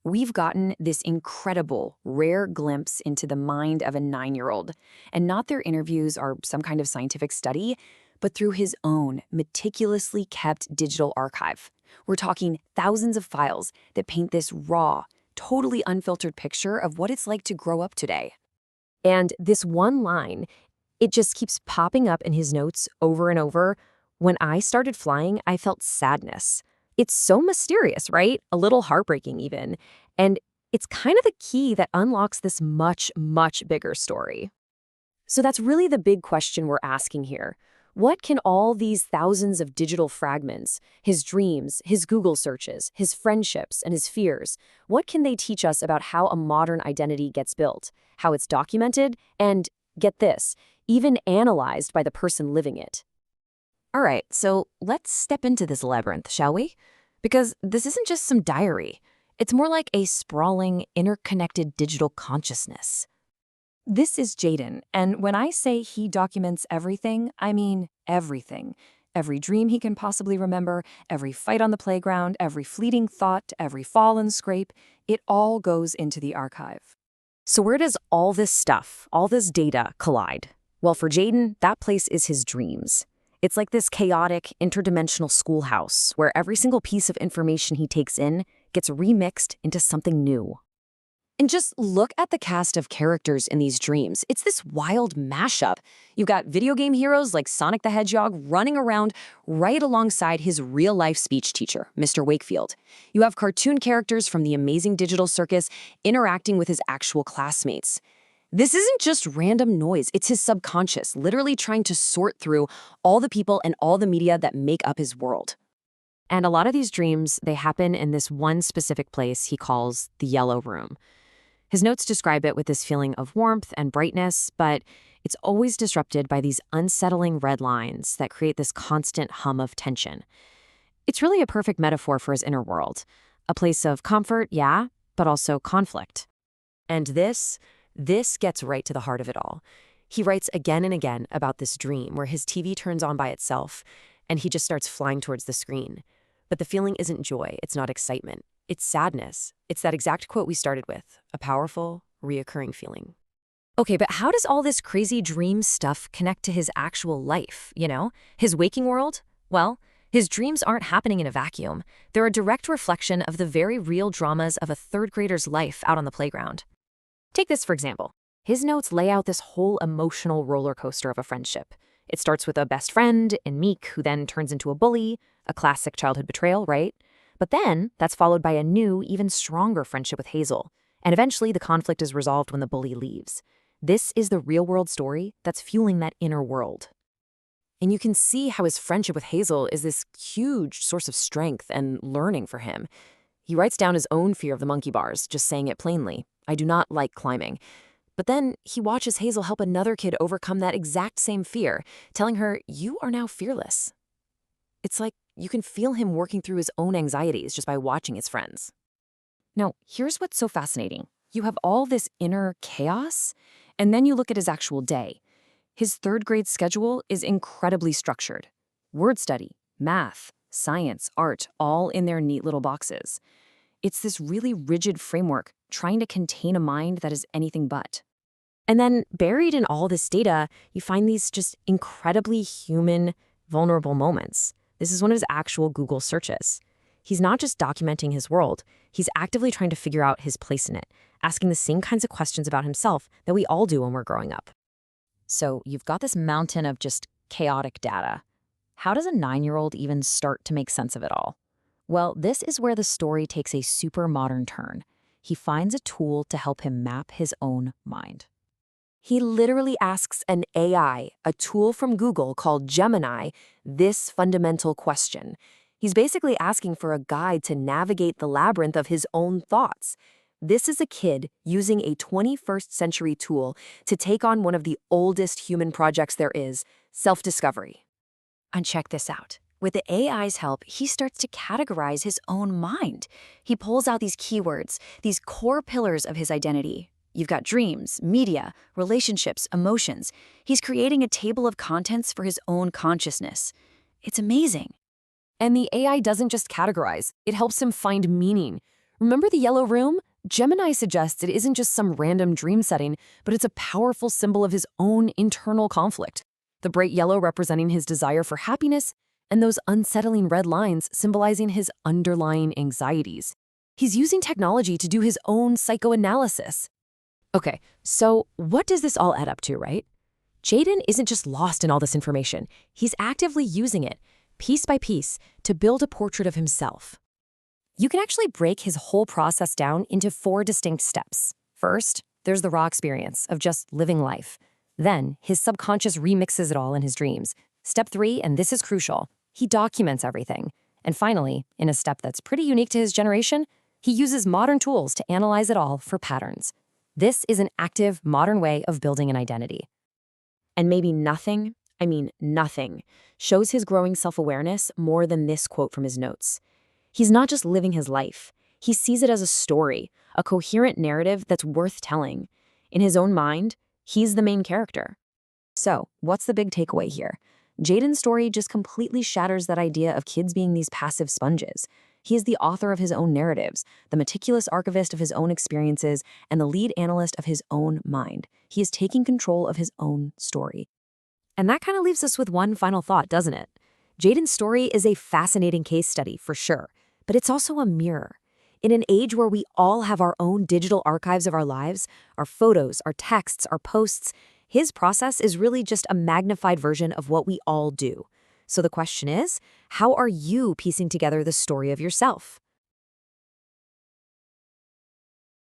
we've gotten this incredible, rare glimpse into the mind of a 9-year-old, and not their interviews or some kind of scientific study, but through his own meticulously kept digital archive. We're talking thousands of files that paint this raw, totally unfiltered picture of what it's like to grow up today. And this one line, it just keeps popping up in his notes over and over. When I started flying, I felt sadness. It's so mysterious, right? A little heartbreaking even. And it's kind of the key that unlocks this much, much bigger story. So that's really the big question we're asking here. What can all these thousands of digital fragments, his dreams, his Google searches, his friendships, and his fears, what can they teach us about how a modern identity gets built, how it's documented, and, get this, even analyzed by the person living it? All right, so let's step into this labyrinth, shall we? Because this isn't just some diary. It's more like a sprawling, interconnected digital consciousness. This is Jaden, and when I say he documents everything, I mean everything. Every dream he can possibly remember, every fight on the playground, every fleeting thought, every fall and scrape, it all goes into the archive. So where does all this stuff, all this data collide? Well, for Jaden, that place is his dreams. It's like this chaotic, interdimensional schoolhouse where every single piece of information he takes in gets remixed into something new. And just look at the cast of characters in these dreams. It's this wild mashup. You've got video game heroes like Sonic the Hedgehog running around right alongside his real-life speech teacher, Mr. Wakefield. You have cartoon characters from the Amazing Digital Circus interacting with his actual classmates. This isn't just random noise, it's his subconscious, literally trying to sort through all the people and all the media that make up his world. And a lot of these dreams, they happen in this one specific place he calls the Yellow Room. His notes describe it with this feeling of warmth and brightness, but it's always disrupted by these unsettling red lines that create this constant hum of tension. It's really a perfect metaphor for his inner world, a place of comfort, yeah, but also conflict. And this gets right to the heart of it all. He writes again and again about this dream where his TV turns on by itself and he just starts flying towards the screen. But the feeling isn't joy, it's not excitement. It's sadness. It's that exact quote we started with, a powerful, reoccurring feeling. Okay, but how does all this crazy dream stuff connect to his actual life, his waking world? Well, his dreams aren't happening in a vacuum. They're a direct reflection of the very real dramas of a third grader's life out on the playground. Take this for example. His notes lay out this whole emotional roller coaster of a friendship. It starts with a best friend in Meek, who then turns into a bully, a classic childhood betrayal, right? But then that's followed by a new, even stronger friendship with Hazel. And eventually the conflict is resolved when the bully leaves. This is the real-world story that's fueling that inner world. And you can see how his friendship with Hazel is this huge source of strength and learning for him. He writes down his own fear of the monkey bars, just saying it plainly. I do not like climbing. But then he watches Hazel help another kid overcome that exact same fear, telling her, you are now fearless. It's like you can feel him working through his own anxieties just by watching his friends. Now, here's what's so fascinating. You have all this inner chaos, and then you look at his actual day. His third grade schedule is incredibly structured. Word study, math, science, art, all in their neat little boxes. It's this really rigid framework trying to contain a mind that is anything but. And then buried in all this data, you find these just incredibly human, vulnerable moments. This is one of his actual Google searches. He's not just documenting his world, he's actively trying to figure out his place in it, asking the same kinds of questions about himself that we all do when we're growing up. So you've got this mountain of just chaotic data. How does a 9-year-old even start to make sense of it all? Well, this is where the story takes a super modern turn. He finds a tool to help him map his own mind. He literally asks an AI, a tool from Google called Gemini, this fundamental question. He's basically asking for a guide to navigate the labyrinth of his own thoughts. This is a kid using a 21st century tool to take on one of the oldest human projects there is, self-discovery. And check this out. With the AI's help, he starts to categorize his own mind. He pulls out these keywords, these core pillars of his identity. You've got dreams, media, relationships, emotions. He's creating a table of contents for his own consciousness. It's amazing. And the AI doesn't just categorize, it helps him find meaning. Remember the yellow room? Gemini suggests it isn't just some random dream setting, but it's a powerful symbol of his own internal conflict. The bright yellow representing his desire for happiness, and those unsettling red lines symbolizing his underlying anxieties. He's using technology to do his own psychoanalysis. Okay, so what does this all add up to, right? Jayden isn't just lost in all this information. He's actively using it, piece by piece, to build a portrait of himself. You can actually break his whole process down into 4 distinct steps. First, there's the raw experience of just living life. Then, his subconscious remixes it all in his dreams. Step 3, and this is crucial, he documents everything. And finally, in a step that's pretty unique to his generation, he uses modern tools to analyze it all for patterns. This is an active, modern way of building an identity. And maybe nothing, I mean nothing, shows his growing self-awareness more than this quote from his notes. He's not just living his life. He sees it as a story, a coherent narrative that's worth telling. In his own mind, he's the main character. So, what's the big takeaway here? Jayden's story just completely shatters that idea of kids being these passive sponges. He is the author of his own narratives, the meticulous archivist of his own experiences, and the lead analyst of his own mind. He is taking control of his own story. And that kind of leaves us with one final thought, doesn't it? Jayden's story is a fascinating case study, for sure, but it's also a mirror. In an age where we all have our own digital archives of our lives, our photos, our texts, our posts, his process is really just a magnified version of what we all do. So the question is, how are you piecing together the story of yourself?